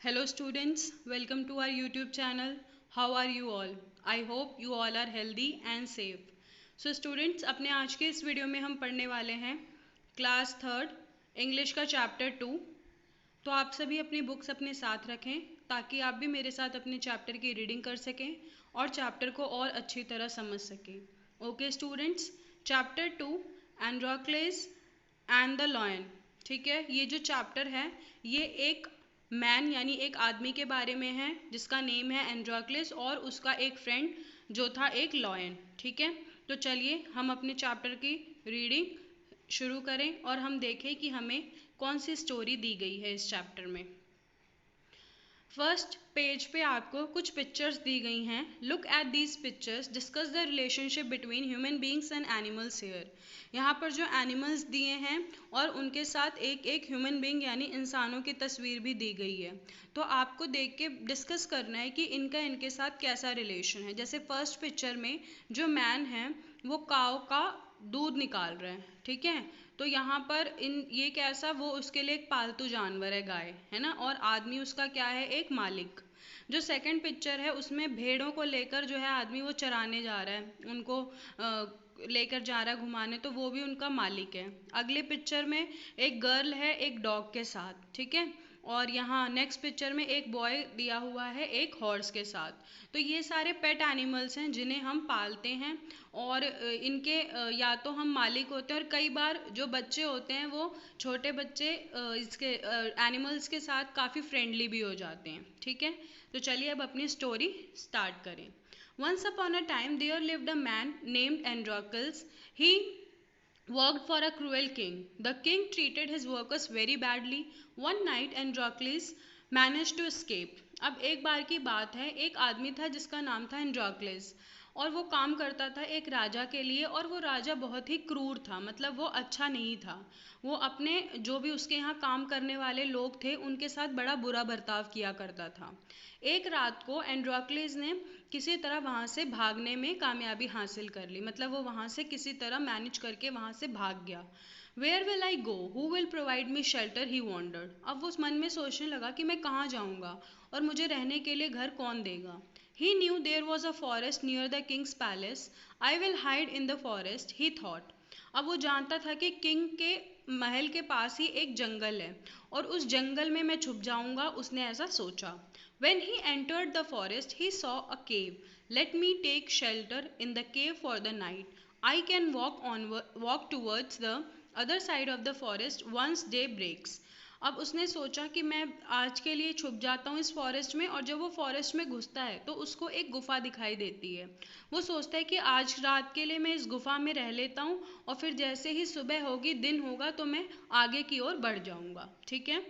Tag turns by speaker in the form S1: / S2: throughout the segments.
S1: Hello students, welcome to our YouTube channel. How are you all? I hope you all are healthy and safe. So students, अपने आज के इस video में हम पढ़ने वाले हैं क्लास थर्ड इंग्लिश का चैप्टर 2। तो आप सभी अपनी बुक्स अपने साथ रखें ताकि आप भी मेरे साथ अपने चैप्टर की रीडिंग कर सकें और चैप्टर को और अच्छी तरह समझ सकें। Okay students, chapter 2 Androcles and the lion. ठीक है, ये जो चैप्टर है ये एक मैन यानी एक आदमी के बारे में है जिसका नेम है एंड्रोक्लिस और उसका एक फ्रेंड जो था एक लॉयन। ठीक है, तो चलिए हम अपने चैप्टर की रीडिंग शुरू करें और हम देखें कि हमें कौन सी स्टोरी दी गई है इस चैप्टर में। फर्स्ट पेज पे आपको कुछ पिक्चर्स दी गई हैं। Look at these pictures, discuss the relationship between human beings and animals here. यहाँ पर जो एनिमल्स दिए हैं और उनके साथ एक एक ह्यूमन बींग यानी इंसानों की तस्वीर भी दी गई है। तो आपको देख के डिस्कस करना है कि इनका इनके साथ कैसा रिलेशन है। जैसे फर्स्ट पिक्चर में जो मैन है वो काऊ का दूध निकाल रहे हैं। ठीक है, तो यहाँ पर ये कैसा, वो उसके लिए एक पालतू जानवर है, गाय है ना, और आदमी उसका क्या है, एक मालिक। जो सेकंड पिक्चर है उसमें भेड़ों को लेकर जो है आदमी वो चराने जा रहा है, उनको लेकर जा रहा है घुमाने, तो वो भी उनका मालिक है। अगले पिक्चर में एक गर्ल है एक डॉग के साथ। ठीक है, और यहाँ नेक्स्ट पिक्चर में एक बॉय दिया हुआ है एक हॉर्स के साथ। तो ये सारे पेट एनिमल्स हैं जिन्हें हम पालते हैं और इनके या तो हम मालिक होते हैं और कई बार जो बच्चे होते हैं वो छोटे बच्चे इसके एनिमल्स के साथ काफ़ी फ्रेंडली भी हो जाते हैं। ठीक है, तो चलिए अब अपनी स्टोरी स्टार्ट करें। Once upon a time there lived a man named Androcles. He worked for a cruel king. The king treated his workers very badly. One night Androcles managed to escape. अब एक बार की बात है, एक आदमी था जिसका नाम था एंड्रोक्लेस और वो काम करता था एक राजा के लिए और वो राजा बहुत ही क्रूर था, मतलब वो अच्छा नहीं था। वो अपने जो भी उसके यहाँ काम करने वाले लोग थे उनके साथ बड़ा बुरा बर्ताव किया करता था। एक रात को एंड्रोक्लेस ने किसी तरह वहाँ से भागने में कामयाबी हासिल कर ली, मतलब वो वहाँ से किसी तरह मैनेज करके वहाँ से भाग गया। Where will I go, who will provide me shelter, he wondered. अब वो उस मन में सोचने लगा कि मैं कहाँ जाऊँगा और मुझे रहने के लिए घर कौन देगा। He knew there was a forest near the king's palace. I will hide in the forest, he thought. अब वो जानता था कि किंग के महल के पास ही एक जंगल है और उस जंगल में मैं छुप जाऊंगा, उसने ऐसा सोचा। When he entered the forest, he saw a cave. Let me take shelter in the cave for the night. I can walk towards the other side of the forest once day breaks. अब उसने सोचा कि मैं आज के लिए छुप जाता हूँ इस फॉरेस्ट में, और जब वो फॉरेस्ट में घुसता है तो उसको एक गुफा दिखाई देती है। वो सोचता है कि आज रात के लिए मैं इस गुफा में रह लेता हूँ और फिर जैसे ही सुबह होगी, दिन होगा, तो मैं आगे की ओर बढ़ जाऊँगा। ठीक है,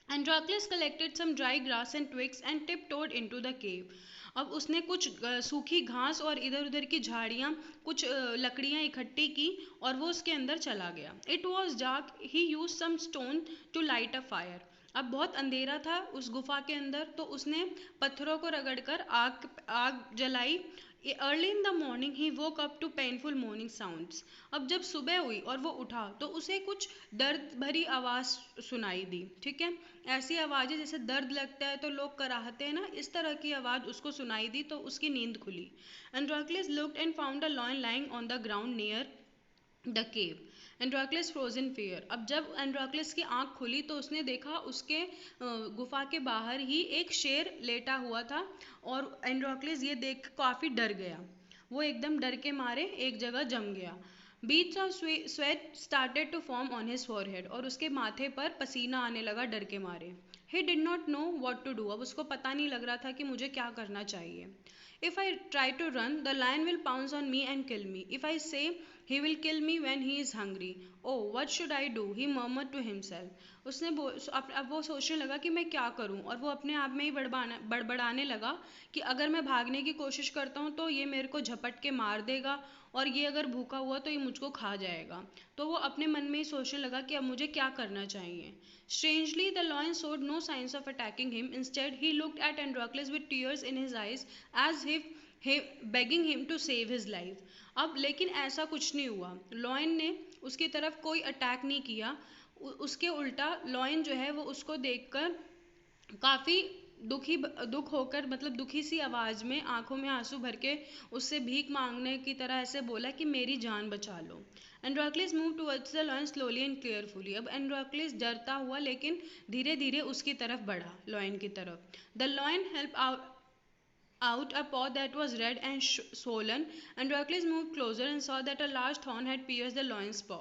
S1: Androcles collected some dry grass and twigs and tiptoed into the cave. अब उसने कुछ सूखी घास और इधर उधर की झाड़ियाँ, कुछ लकड़ियाँ इकट्ठी की और वो उसके अंदर चला गया। It was dark. He used some stone to light a fire. अब बहुत अंधेरा था उस गुफा के अंदर, तो उसने पत्थरों को रगड़कर आग आग जलाई। Early in the morning he woke up to painful morning sounds. अब जब सुबह हुई और वो उठा तो उसे कुछ दर्द भरी आवाज़ सुनाई दी। ठीक है, ऐसी आवाज़ें जैसे दर्द लगता है तो लोग कराहते हैं ना, इस तरह की आवाज़ उसको सुनाई दी तो उसकी नींद खुली। Androcles looked and found a lion lying on the ground near the cave. Androcles froze in fear. अब जब एंड्रोक्लिस की आंख खुली तो उसने देखा उसके गुफा के बाहर ही एक शेर लेटा हुआ था और एंड्रोक्लिस ये देख काफ़ी डर गया। वो एकदम डर के मारे एक जगह जम गया। Beads of sweat started to form on his forehead. और उसके माथे पर पसीना आने लगा डर के मारे। He did not know what to do. अब उसको पता नहीं लग रहा था कि मुझे क्या करना चाहिए। If I try to run, the lion will pounce on me and kill me. If I say he will kill me when he is hungry. Oh, what should I do? He murmured to himself. उसने अब वो सोचने लगा कि मैं क्या करूं, और वो अपने आप में ही बड़बड़ाने लगा कि अगर मैं भागने की कोशिश करता हूं तो ये मेरे को झपट के मार देगा और ये अगर भूखा हुआ तो ये मुझको खा जाएगा। तो वो अपने मन में ही सोचने लगा कि अब मुझे क्या करना चाहिए। Strangely, the lion showed no signs of attacking him. Instead, he looked at Androcles with tears in his eyes as if begging him to save his life. अब लेकिन ऐसा कुछ नहीं हुआ। लॉयन ने उसकी तरफ कोई अटैक नहीं किया। उसके उल्टा लॉयन जो है वो उसको देखकर काफ़ी दुख होकर, मतलब दुखी सी आवाज़ में, आंखों में आंसू भर के उससे भीख मांगने की तरह ऐसे बोला कि मेरी जान बचा लो। Androcles move towards the lion slowly and carefully. अब एंड्रोक्लिस डरता हुआ लेकिन धीरे धीरे उसकी तरफ बढ़ा, लॉयन की तरफ। The lion help out a paw that was red and swollen. Androcles moved closer and saw that a large thorn had pierced the lion's paw.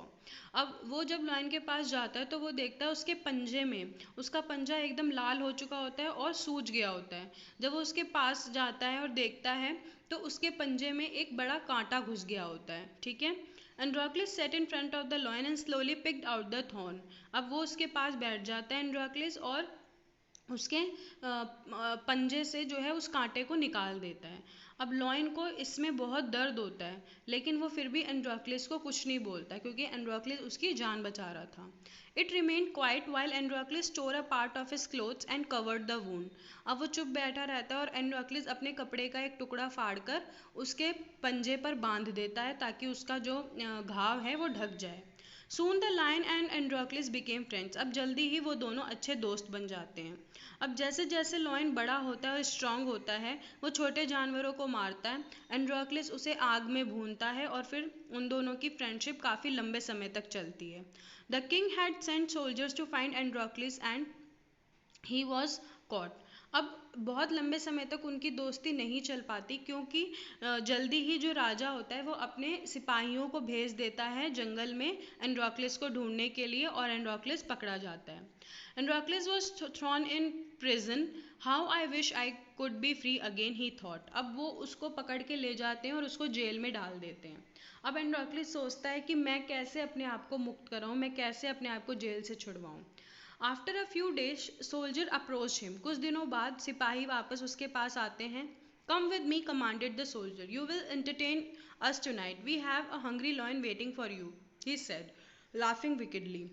S1: अब वो जब लॉयन के पास जाता है तो वो देखता है उसके पंजे में, उसका पंजा एकदम लाल हो चुका होता है और सूज गया होता है। जब वो उसके पास जाता है और देखता है तो उसके पंजे में एक बड़ा कांटा घुस गया होता है, ठीक है। Androcles sat in front of the lion and slowly picked out the thorn. अब वो उसके पास बैठ जाता है एंड्रोक्लिस और उसके पंजे से जो है उस कांटे को निकाल देता है। अब लॉयन को इसमें बहुत दर्द होता है, लेकिन वो फिर भी एंड्रोक्लिस को कुछ नहीं बोलता क्योंकि एंड्रोक्लिस उसकी जान बचा रहा था। It remained quiet while Androcles tore a part of his clothes and covered the wound. अब वो चुप बैठा रहता है और एंड्रोक्लिस अपने कपड़े का एक टुकड़ा फाड़ कर उसके पंजे पर बांध देता है ताकि उसका जो घाव है वो ढक जाए। Soon the lion and Androcles became friends. अब जल्दी ही वो दोनों अच्छे दोस्त बन जाते हैं। अब जैसे जैसे लॉयन बड़ा होता है और स्ट्रांग होता है, वो छोटे जानवरों को मारता है। एंड्रोक्लिस उसे आग में भूनता है और फिर उन दोनों की फ्रेंडशिप काफ़ी लंबे समय तक चलती है। The king had sent soldiers to find Androcles and he was caught. अब बहुत लंबे समय तक उनकी दोस्ती नहीं चल पाती क्योंकि जल्दी ही जो राजा होता है वो अपने सिपाहियों को भेज देता है जंगल में एंड्रोक्लिस को ढूंढने के लिए और एंड्रोक्लिस पकड़ा जाता है। Androcles was thrown in prison. How I wish I could be free again he thought. अब वो उसको पकड़ के ले जाते हैं और उसको जेल में डाल देते हैं। अब एंड्रोक्लिस सोचता है कि मैं कैसे अपने आप को मुक्त कराऊं, मैं कैसे अपने आप को जेल से छुड़वाऊं। After a few days soldier approach him. कुछ दिनों बाद सिपाही वापस उसके पास आते हैं। Come with me commanded the soldier, you will entertain us tonight, we have a hungry lion waiting for you, he said laughing wickedly.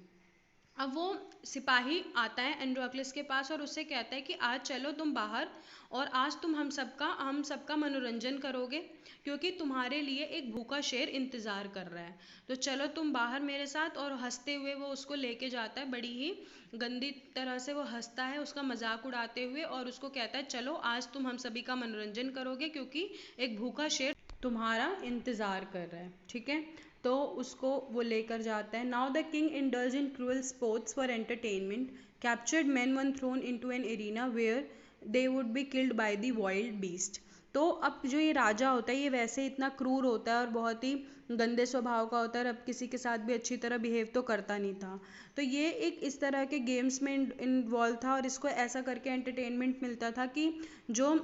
S1: अब वो सिपाही आता है एंड्रोक्लिस के पास और उससे कहता है कि आज चलो तुम बाहर और आज तुम हम सबका मनोरंजन करोगे क्योंकि तुम्हारे लिए एक भूखा शेर इंतज़ार कर रहा है। तो चलो तुम बाहर मेरे साथ। और हंसते हुए वो उसको लेके जाता है, बड़ी ही गंदी तरह से वो हंसता है उसका मजाक उड़ाते हुए और उसको कहता है चलो आज तुम हम सभी का मनोरंजन करोगे क्योंकि एक भूखा शेर तुम्हारा इंतज़ार कर रहा है, ठीक है। तो उसको वो लेकर जाता है। Now the king indulge in cruel sports for entertainment, captured man one thrown into an arena where they would be killed by the wild beast. तो अब जो ये राजा होता है ये वैसे इतना क्रूर होता है और बहुत ही गंदे स्वभाव का होता है और अब किसी के साथ भी अच्छी तरह बिहेव तो करता नहीं था। तो ये एक इस तरह के गेम्स में इन्वॉल्व था और इसको ऐसा करके एंटरटेनमेंट मिलता था कि जो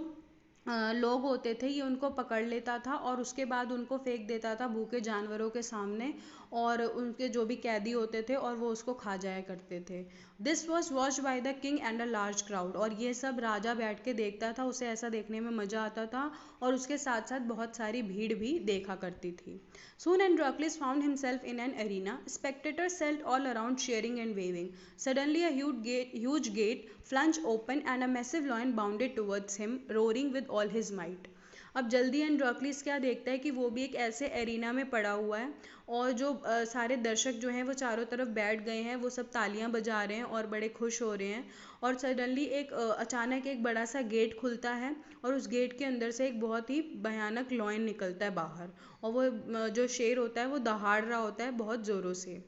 S1: लोग होते थे ये उनको पकड़ लेता था और उसके बाद उनको फेंक देता था भूखे जानवरों के सामने और उनके जो भी कैदी होते थे और वो उसको खा जाया करते थे। This was watch by the king and a large crowd. और ये सब राजा बैठ के देखता था, उसे ऐसा देखने में मज़ा आता था और उसके साथ साथ बहुत सारी भीड़ भी देखा करती थी। Soon Androcles found himself in an arena. Spectators sat all around cheering and waving. Suddenly a huge gate flung open and a massive lion bounded towards him, roaring with all his might. अब जल्दी Androcles क्या देखता है कि वो भी एक ऐसे एरिना में पड़ा हुआ है और जो सारे दर्शक जो हैं वो चारों तरफ बैठ गए हैं, वो सब तालियां बजा रहे हैं और बड़े खुश हो रहे हैं। और सडनली अचानक एक बड़ा सा गेट खुलता है और उस गेट के अंदर से एक बहुत ही भयानक लॉयन निकलता है बाहर और वो जो शेर होता है वो दहाड़ रहा होता है बहुत ज़ोरों से।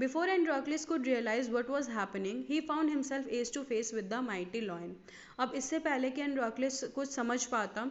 S1: Before Androcles could realize what was happening, he found himself face to face with the mighty lion. अब इससे पहले कि एंड्रोक्लिस कुछ समझ पाता,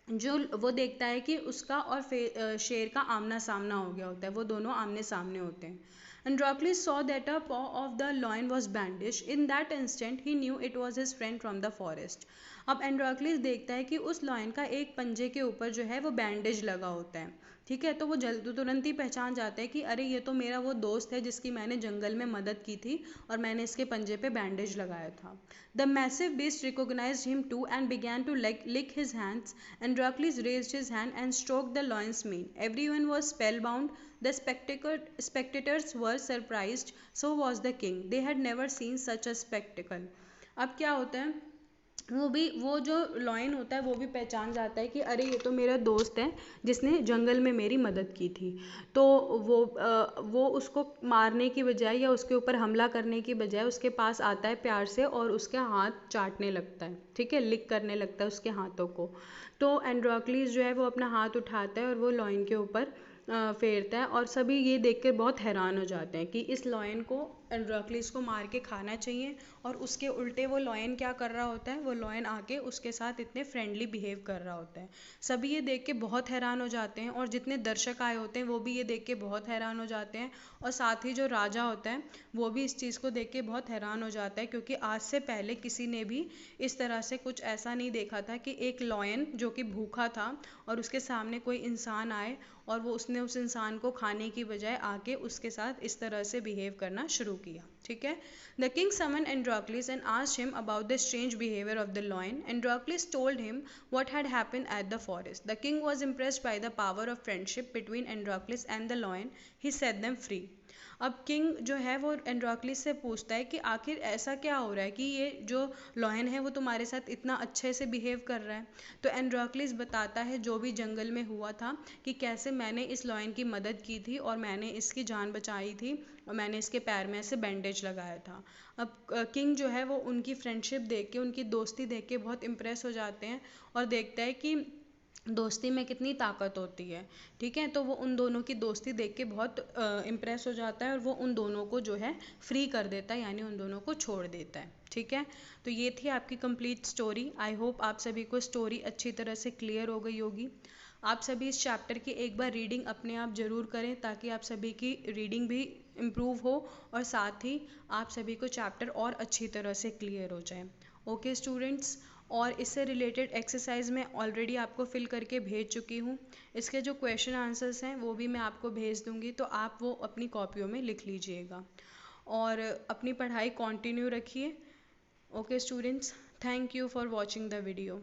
S1: जो वो देखता है कि उसका और शेर का आमना सामना हो गया होता है, वो दोनों आमने सामने होते हैं। Androcles saw that a paw of the lion was bandaged. In that instant, he knew it was his friend from the forest. अब एंड्रोक्लिस देखता है कि उस लॉयन का एक पंजे के ऊपर जो है वो बैंडेज लगा होता है, ठीक है। तो वो तुरंत ही पहचान जाता है कि अरे ये तो मेरा वो दोस्त है जिसकी मैंने जंगल में मदद की थी और मैंने इसके पंजे पे बैंडेज लगाया था। The massive beast recognised him too and began to lick his hands. Androcles raised his hand and stroked the lion's mane. Everyone was spellbound. The spectators were surprised. So was the king. They had never seen such a spectacle. अब क्या होता है वो जो lion होता है वो भी पहचान जाता है कि अरे ये तो मेरा दोस्त है जिसने जंगल में मेरी मदद की थी। तो वो उसको मारने की बजाय या उसके ऊपर हमला करने की बजाय उसके पास आता है प्यार से और उसके हाथ चाटने लगता है, ठीक है, लिक करने लगता है उसके हाथों को। तो एंड्रोक्लीस जो है वो अपना हाथ उठाता है और वो लॉयन के ऊपर फेरता है, और सभी ये देख कर बहुत हैरान हो जाते हैं कि इस लॉयन को एंड्रोक्लिस को मार के खाना चाहिए, और उसके उल्टे वो लॉयन क्या कर रहा होता है, वो लॉयन आके उसके साथ इतने फ्रेंडली बिहेव कर रहा होता है। सभी ये देख के बहुत हैरान हो जाते हैं, और जितने दर्शक आए होते हैं वो भी ये देख के बहुत हैरान हो जाते हैं, और साथ ही जो राजा होता है वो भी इस चीज़ को देख के बहुत हैरान हो जाता है, क्योंकि आज से पहले किसी ने भी इस तरह से कुछ ऐसा नहीं देखा था कि एक लॉयन जो कि भूखा था और उसके सामने कोई इंसान आए और वो उसने उस इंसान को खाने की बजाय आके उसके साथ इस तरह से बिहेव करना शुरू किया, ठीक है। The king summon Androcles and asked him about the strange behaviour of the lion. Androcles told him what had happened at the forest. The king was impressed by the power of friendship between Androclus and the lion. He set them free. अब king जो है वो Androcles से पूछता है कि आखिर ऐसा क्या हो रहा है कि ये जो लॉयन है वो तुम्हारे साथ इतना अच्छे से बिहेव कर रहा है। तो एंड्रोक्लिस बताता है जो भी जंगल में हुआ था, कि कैसे मैंने इस लॉयन की मदद की थी और मैंने इसकी जान बचाई थी, और मैंने इसके पैर में ऐसे बैंडेज लगाया था। अब किंग जो है वो उनकी फ्रेंडशिप देख के, उनकी दोस्ती देख के बहुत इम्प्रेस हो जाते हैं, और देखता है कि दोस्ती में कितनी ताकत होती है, ठीक है। तो वो उन दोनों की दोस्ती देख के बहुत इम्प्रेस हो जाता है, और वो उन दोनों को जो है फ्री कर देता है, यानी उन दोनों को छोड़ देता है, ठीक है। तो ये थी आपकी कंप्लीट स्टोरी। आई होप आप सभी को स्टोरी अच्छी तरह से क्लियर हो गई होगी। आप सभी इस चैप्टर की एक बार रीडिंग अपने आप ज़रूर करें, ताकि आप सभी की रीडिंग भी इम्प्रूव हो, और साथ ही आप सभी को चैप्टर और अच्छी तरह से क्लियर हो जाए। ओके स्टूडेंट्स, और इससे रिलेटेड एक्सरसाइज मैं ऑलरेडी आपको फिल करके भेज चुकी हूँ। इसके जो क्वेश्चन आंसर्स हैं वो भी मैं आपको भेज दूँगी, तो आप वो अपनी कॉपियों में लिख लीजिएगा, और अपनी पढ़ाई कंटिन्यू रखिए। Okay students, thank you for watching the video.